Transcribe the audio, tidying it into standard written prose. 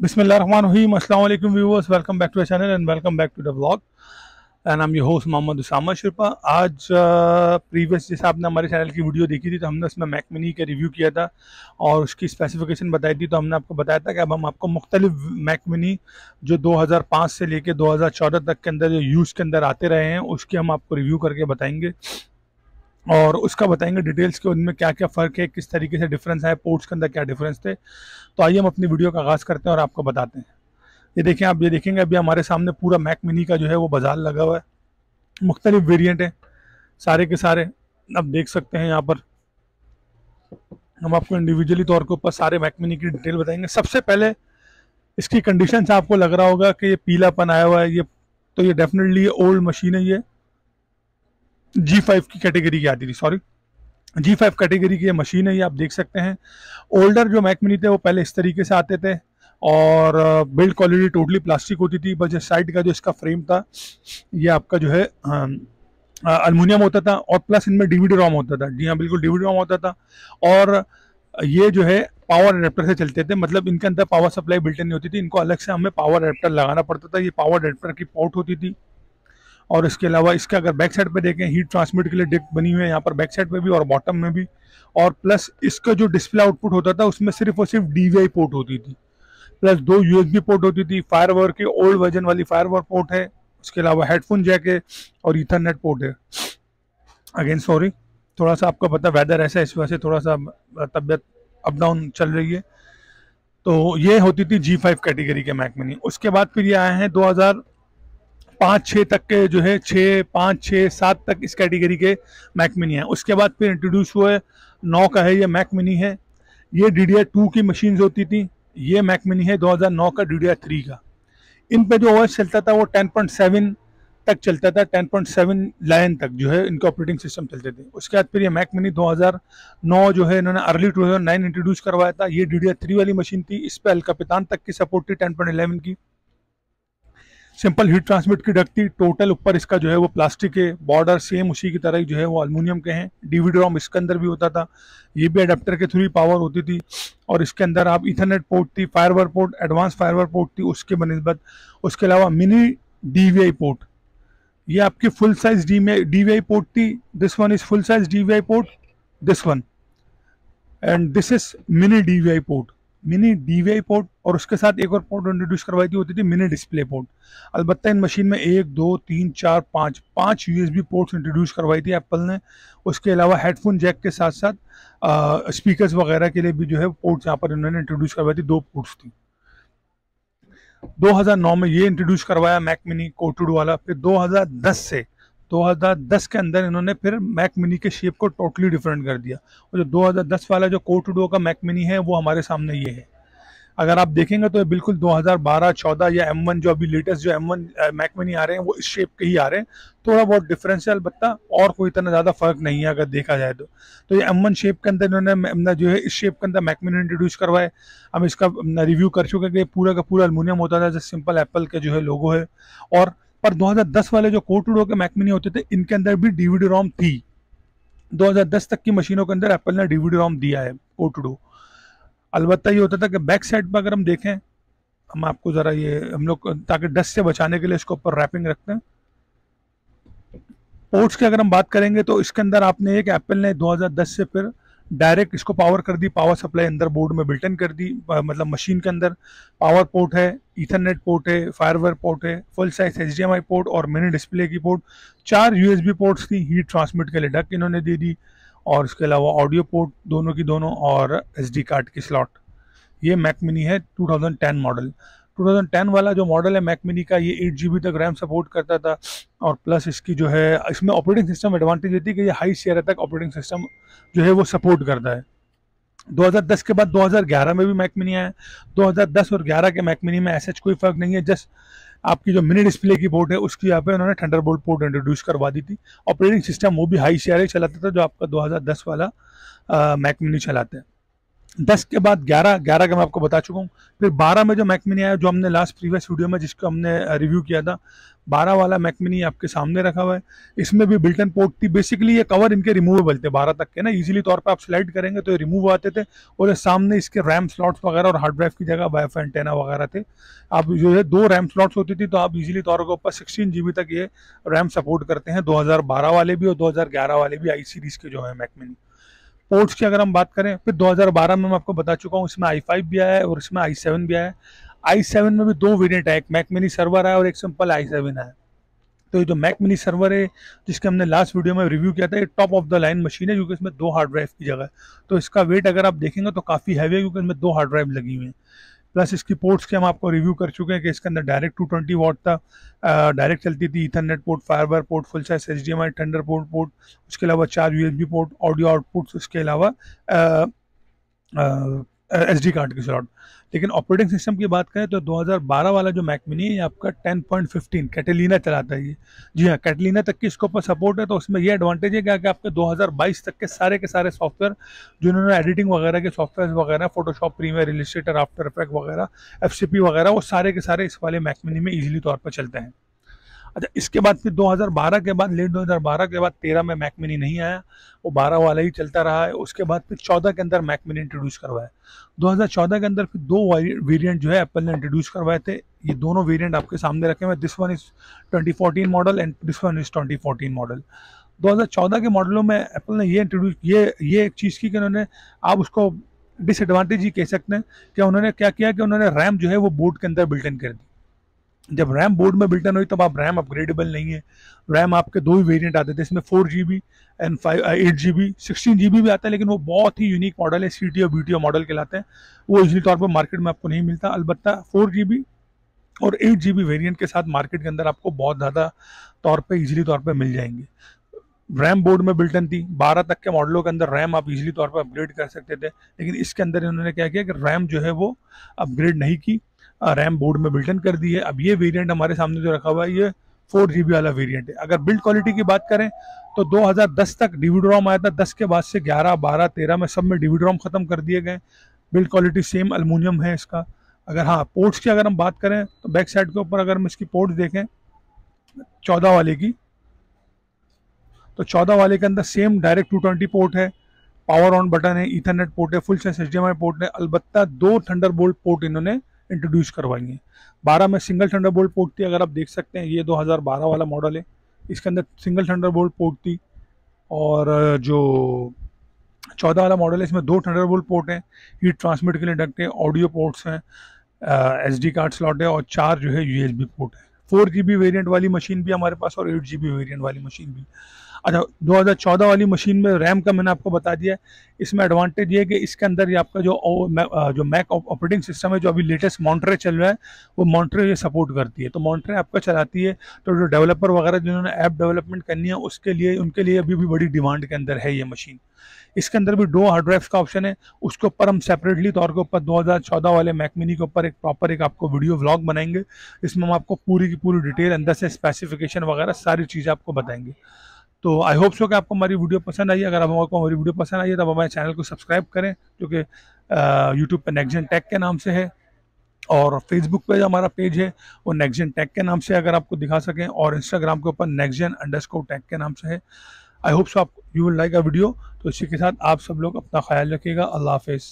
Bismillahirrahmanirrahim. Assalamu alaikum viewers. Welcome back to our channel and welcome back to the vlog. And I'm your host Mohammad Usama Sherpa. आज previous जैसे आपने हमारे channel की video देखी थी तो हमने उसमें मैक मिनी का रिव्यू किया था और उसकी स्पेसिफिकेशन बताई थी। तो हमने आपको बताया था कि अब हम आपको मुख्तलिफ मैक मिनी जो 2005 से लेके 2014 तक के अंदर जो यूज़ के अंदर आते रहे हैं उसके हम आपको रिव्यू करके बताएंगे और उसका बताएंगे डिटेल्स के उनमें क्या क्या फ़र्क है, किस तरीके से डिफरेंस है, पोर्ट्स के अंदर क्या डिफरेंस थे। तो आइए हम अपनी वीडियो का आगाज़ करते हैं और आपको बताते हैं। ये देखें, आप ये देखेंगे अभी हमारे सामने पूरा मैक मिनी का जो है वो बाजार लगा हुआ है। मुख्तलिफ वेरिएंट है सारे के सारे, आप देख सकते हैं। यहाँ पर हम आपको इंडिविजुअली तौर के ऊपर सारे मैक मिनी की डिटेल बताएंगे। सबसे पहले इसकी कंडीशन से आपको लग रहा होगा कि ये पीलापन आया हुआ है, ये डेफिनेटली ओल्ड मशीन है। ये G5 की कैटेगरी की आती थी, सॉरी G5 कैटेगरी की ये मशीन है। ये आप देख सकते हैं। ओल्डर जो मैक मिनी थे वो पहले इस तरीके से आते थे और बिल्ड क्वालिटी टोटली प्लास्टिक होती थी। बस साइड का जो इसका फ्रेम था ये आपका जो है अल्मुनियम होता था और प्लस इनमें डीवीडी रोम होता था। जी हाँ, बिल्कुल डीवीडी रोम होता था। और ये जो है पावर एडेप्टर से चलते थे, मतलब इनके अंदर पावर सप्लाई बिल्ट इन नहीं होती थी। इनको अलग से हमें पावर एडेप्टर लगाना पड़ता था। ये पावर एडेप्टर की पोर्ट होती थी। और इसके अलावा इसके अगर बैक साइड पे देखें, हीट ट्रांसमिट के लिए डिक बनी हुई है यहाँ पर बैक साइड पे भी और बॉटम में भी। और प्लस इसका जो डिस्प्ले आउटपुट होता था उसमें सिर्फ और सिर्फ DVI पोर्ट होती थी, प्लस 2 USB पोर्ट होती थी। फायरवर्क के ओल्ड वर्जन वाली फायरवर्क पोर्ट है। उसके अलावा हेडफोन जैक है और ईथरनेट पोर्ट है। अगेन सॉरी, थोड़ा सा आपको पता वेदर ऐसा है, इस वजह से थोड़ा सा तबीयत अप डाउन चल रही है। तो ये होती थी G5 कैटेगरी के मैक मिनी। उसके बाद फिर ये आए हैं 2005-6 तक के जो है 6-5-6-7 तक इस कैटेगरी के मैक मिनी हैं। उसके बाद फिर इंट्रोड्यूस हुए 9 का है ये मैक मिनी है। ये DDR2 की मशीन्स होती थी। ये मैक मिनी है 2009 का DDR3 का। इन पे जो OS चलता था वो 10.7 तक चलता था, 10.7 लाइन तक जो है इनके ऑपरेटिंग सिस्टम चलते थे। उसके बाद फिर ये मैक मिनी 2009 जो है इन्होंने अर्ली 2009 इंट्रोड्यूस करवाया था। ये DDR3 वाली मशीन थी। इस पे अल कैपितान तक की सपोर्ट थी 10.11 की। सिंपल हीट ट्रांसमिट की डक थी। टोटल ऊपर इसका जो है वो प्लास्टिक है, बॉर्डर सेम उसी की तरह ही जो है वो अल्मुनियम के हैं। डीवीडी रोम इसके अंदर भी होता था। ये भी अडेप्टर के थ्रू पावर होती थी। और इसके अंदर आप ईथरनेट पोर्ट थी, firework port, advance firework port थी उसके बनिस्बत। उसके अलावा मिनी DVI पोर्ट, ये आपकी फुल साइज DVI पोर्ट थी। This one is full size DVI port, this one, and this is mini DVI port, mini DVI port. और उसके साथ एक और पोर्ट इंट्रोड्यूस करवाई थी, होती थी मिनी डिस्प्ले पोर्ट। अलबत्ता इन मशीन में 1 2 3 4 5 USB पोर्ट्स इंट्रोड्यूस करवाई थी एप्पल ने। उसके अलावा हेडफोन जैक के साथ साथ स्पीकर्स वगैरह के लिए भी जो है पोर्ट्स यहाँ पर इन्होंने इंट्रोड्यूस करवाई थी। 2 पोर्ट्स थी। 2009 में ये इंट्रोड्यूस करवाया मैक मिनी कोटेड वाला। फिर 2010 के अंदर इन्होंने फिर मैक मिनी के शेप को टोटली डिफरेंट कर दिया। और जो 2010 वाला जो कोटेड का मैक मिनी है वो हमारे सामने ये है। अगर आप देखेंगे तो ये बिल्कुल 2012-14 या M1 जो अभी लेटेस्ट जो M1 मैक मिनी आ रहे हैं वो इस शेप के ही आ रहे हैं। थोड़ा बहुत डिफरेंस है अलबत्ता, और कोई इतना ज़्यादा फर्क नहीं है अगर देखा जाए तो ये M1 शेप के अंदर इन्होंने जो है इस शेप के अंदर मैक मिनी इंट्रोड्यूस करवाए। हम इसका रिव्यू कर चुके कि पूरा का पूरा अल्मुनियम होता था, जैसे सिंपल एप्पल के जो है लोगो है। और पर 2010 वाले जो कोटेड के मैक मिनी होते थे इनके अंदर भी डीवीडी रोम थी। 2010 तक की मशीनों के अंदर एप्पल ने डीवीडी रोम दिया है कोटेड। अलबत्ता ये होता था कि बैक साइड पर अगर हम देखें, हम आपको ज़रा ये हम लोग ताकि डस्ट से बचाने के लिए इसके ऊपर रैपिंग रखते हैं। पोर्ट्स की अगर हम बात करेंगे तो इसके अंदर आपने एक एप्पल ने 2010 से फिर डायरेक्ट इसको पावर कर दी, पावर सप्लाई अंदर बोर्ड में बिल्ट इन कर दी। मतलब मशीन के अंदर पावर पोर्ट है, ईथरनेट पोर्ट है, फायरवर्क पोर्ट है, फुल साइज HDMI पोर्ट और मिनी डिस्प्ले की पोर्ट। 4 USB पोर्ट्स थी। हीट ट्रांसमिट के लिए डक इन्होंने दे दी। और इसके अलावा ऑडियो पोर्ट दोनों की दोनों और SD कार्ड की स्लॉट। ये मैक मिनी है 2010 मॉडल। 2010 वाला जो मॉडल है मैक मिनी का, ये 8 GB तक रैम सपोर्ट करता था। और प्लस इसकी जो है इसमें ऑपरेटिंग सिस्टम एडवांटेज देती है कि ये हाई सीरिया तक ऑपरेटिंग सिस्टम जो है वो सपोर्ट करता है। 2010 के बाद 2011 में भी मैक मिनी आया। 2010 और 11 के मैक मिनी में ऐसा कोई फर्क नहीं है। जस्ट आपकी जो मिनी डिस्प्ले की पोर्ट है उसकी यहाँ पे उन्होंने थंडरबोल्ट पोर्ट इंट्रोड्यूस करवा दी थी। ऑपरेटिंग सिस्टम वो भी हाई सीरिया चलाता था जो आपका 2010 वाला मैक मिनी चलाते हैं। 10 के बाद 11 का मैं आपको बता चुका हूँ। फिर 12 में जो मैक मिनी आया, जो हमने लास्ट प्रीवियस वीडियो में जिसको हमने रिव्यू किया था, 12 वाला मैक मिनी आपके सामने रखा हुआ है। इसमें भी बिल्ट इन पोर्ट थी। बेसिकली ये कवर इनके रिमूवेबल थे 12 तक के ना, इजीली तौर पे आप स्लाइड करेंगे तो ये रिमूव आते थे। और ये सामने इसके रैम स्लॉट्स वगैरह और हार्ड ड्राइव की जगह वाईफाई एंटेना वगैरह थे। आप जो है 2 रैम स्लॉट्स होती थी, तो आप इजीली तौर के ऊपर 16 GB तक ये रैम सपोर्ट करते हैं, 2012 वाले भी और 2011 वाले भी आई सीरीज के जो है मैक मिनी। पोर्ट्स की अगर हम बात करें, फिर 2012 में मैं आपको बता चुका हूँ, इसमें i5 भी आया है और इसमें i7 भी आया है। i7 में भी 2 वेरिएंट है, एक मैक मिनी सर्वर है और एक सिंपल i7 है। तो ये जो मैक मिनी सर्वर है, जिसके हमने लास्ट वीडियो में रिव्यू किया था, ये top of the line machine है, क्योंकि इसमें 2 हार्ड ड्राइव की जगह है। तो इसका वेट अगर आप देखेंगे तो काफ़ी हैवी है, क्योंकि इसमें 2 हार्ड ड्राइव लगी हुई हैं। प्लस इसकी पोर्ट्स के हम आपको रिव्यू कर चुके हैं कि इसके अंदर डायरेक्ट 220 वॉट था, डायरेक्ट चलती थी, Ethernet port, FireWire port, full size HDMI, Thunderbolt port, उसके अलावा 4 USB पोर्ट, ऑडियो आउटपुट्स, उसके अलावा SD कार्ड की स्लॉट। लेकिन ऑपरेटिंग सिस्टम की बात करें तो 2012 वाला जो मैक मिनी है, ये आपका 10.15 कैटेलिना चलाता है ये। जी हाँ, कैटेलिना तक की इसके ऊपर सपोर्ट है। तो उसमें ये एडवांटेज है कि आपके 2022 तक के सारे सॉफ्टवेयर जो इन्होंने एडिटिंग वगैरह के सॉफ्टवेयर वगैरह, Photoshop, Premiere, Illustrator, After Effect वगैरह, FCP वगैरह, वो सारे के सारे इस वाले मैक मिनी में ईजिली तौर पर चलते हैं। अच्छा, इसके बाद फिर 2012 के बाद, लेट 2012 के बाद 13 में मैक मिनी नहीं आया, वो 12 वाला ही चलता रहा है। उसके बाद फिर 14 के अंदर मैक मिनी इंट्रोड्यूस करवाया। 2014 के अंदर फिर 2 वेरिएंट जो है एप्पल ने इंट्रोड्यूस करवाए थे। ये दोनों वेरिएंट आपके सामने रखे हुए, this one is 2014 model and this one is 2014 model. 2014 के मॉडलों में एप्पल ने ये इंट्रोड्यूस ये एक चीज़ की कि उन्होंने, आप उसको डिसएडवांटेज ही कह सकते हैं, कि उन्होंने क्या किया कि उन्होंने रैम जो है वो बोर्ड के अंदर बिल्ट इन कर दी। जब रैम बोर्ड में बिल्टन हुई तब आप रैम अपग्रेडेबल नहीं है। रैम आपके 2 ही वेरिएंट आते थे, इसमें 4 GB एंड 8 GB, 16 GB भी आता है, लेकिन वो बहुत ही यूनिक मॉडल है, CTO BTO मॉडल कहलाते हैं। वो इजीली तौर पर मार्केट में आपको नहीं मिलता। अलबत्ता 4 GB और 8 GB वेरिएंट के साथ मार्केट के अंदर आपको बहुत ज़्यादा तौर पे इजीली तौर पे मिल जाएंगे। रैम बोर्ड में बिल्टन थी, 12 तक के मॉडलों के अंदर रैम आप इजीली तौर पर अपग्रेड कर सकते थे, लेकिन इसके अंदर इन्होंने क्या किया कि रैम जो है वो अपग्रेड नहीं की, रैम बोर्ड में बिल्टन कर दी है। अब ये वेरिएंट हमारे सामने जो रखा हुआ है, ये 4 GB वाला वेरिएंट है। अगर बिल्ड क्वालिटी की बात करें तो 2010 तक DVD रोम आया था, 10 के बाद से 11, 12, 13 में सब में DVD रोम खत्म कर दिए गए। बिल्ड क्वालिटी सेम एल्युमिनियम है इसका। अगर हाँ, पोर्ट्स की अगर हम बात करें तो बैक साइड के ऊपर अगर हम इसकी पोर्ट्स देखें 14 वाले की, तो 14 वाले के अंदर सेम डायरेक्ट 220 पोर्ट है, पावर ऑन बटन है, ईथरनेट पोर्ट है, फुल साइज HDMI पोर्ट है। अलबत्ता 2 थंडरबोल्ट पोर्ट इन्होंने इंट्रोड्यूस करवाई है। 12 में सिंगल थंडरबोल्ट पोर्ट थी, अगर आप देख सकते हैं, ये 2012 वाला मॉडल है, इसके अंदर सिंगल थंडरबोल्ट पोर्ट थी। और जो 14 वाला मॉडल है, इसमें 2 थंडरबोल्ट पोर्ट हैं, हीट ट्रांसमिट के लिए डक्ट है, ऑडियो पोर्ट्स हैं, SD कार्ड स्लॉट है और 4 जो है USB पोर्ट है। 4 GB वेरिएंट वाली मशीन भी हमारे पास और 8 GB वेरिएंट वाली मशीन भी। अच्छा, 2014 वाली मशीन में रैम का मैंने आपको बता दिया है। इसमें एडवांटेज ये है कि इसके अंदर ये आपका जो मैक ऑपरेटिंग सिस्टम है, जो अभी लेटेस्ट मॉन्टरे चल रहा है, वो मॉन्टरे ये सपोर्ट करती है। तो मॉन्टरे आपका चलाती है, तो जो डेवलपर वगैरह जिन्होंने ऐप डेवलपमेंट करनी है, उसके लिए, उनके लिए अभी भी बड़ी डिमांड के अंदर है ये मशीन। इसके अंदर भी 2 हार्ड ड्राइव्स का ऑप्शन है। उसके ऊपर हम सेपरेटली तौर के ऊपर 2014 वाले मैक मिनी के ऊपर एक प्रॉपर एक आपको वीडियो व्लॉग बनाएंगे। इसमें हम आपको पूरी की पूरी डिटेल, अंदर से स्पेसिफिकेशन वगैरह सारी चीज़ें आपको बताएंगे। तो आई होप सो कि आपको हमारी वीडियो पसंद आई। अगर आपको हमारी वीडियो पसंद आई है तो हमारे चैनल को सब्सक्राइब करें, जो कि यूट्यूब पे नेक्स्ट जेन टेक के नाम से है, और फेसबुक पे जो हमारा पेज है वो नेक्स्ट जेन टेक के नाम से अगर आपको दिखा सकें, और इंस्टाग्राम के ऊपर next_gen_tech के नाम से है। आई होप सो आप you will like a video. तो इसी के साथ आप सब लोग अपना ख्याल रखिएगा। अल्लाह हाफिज़।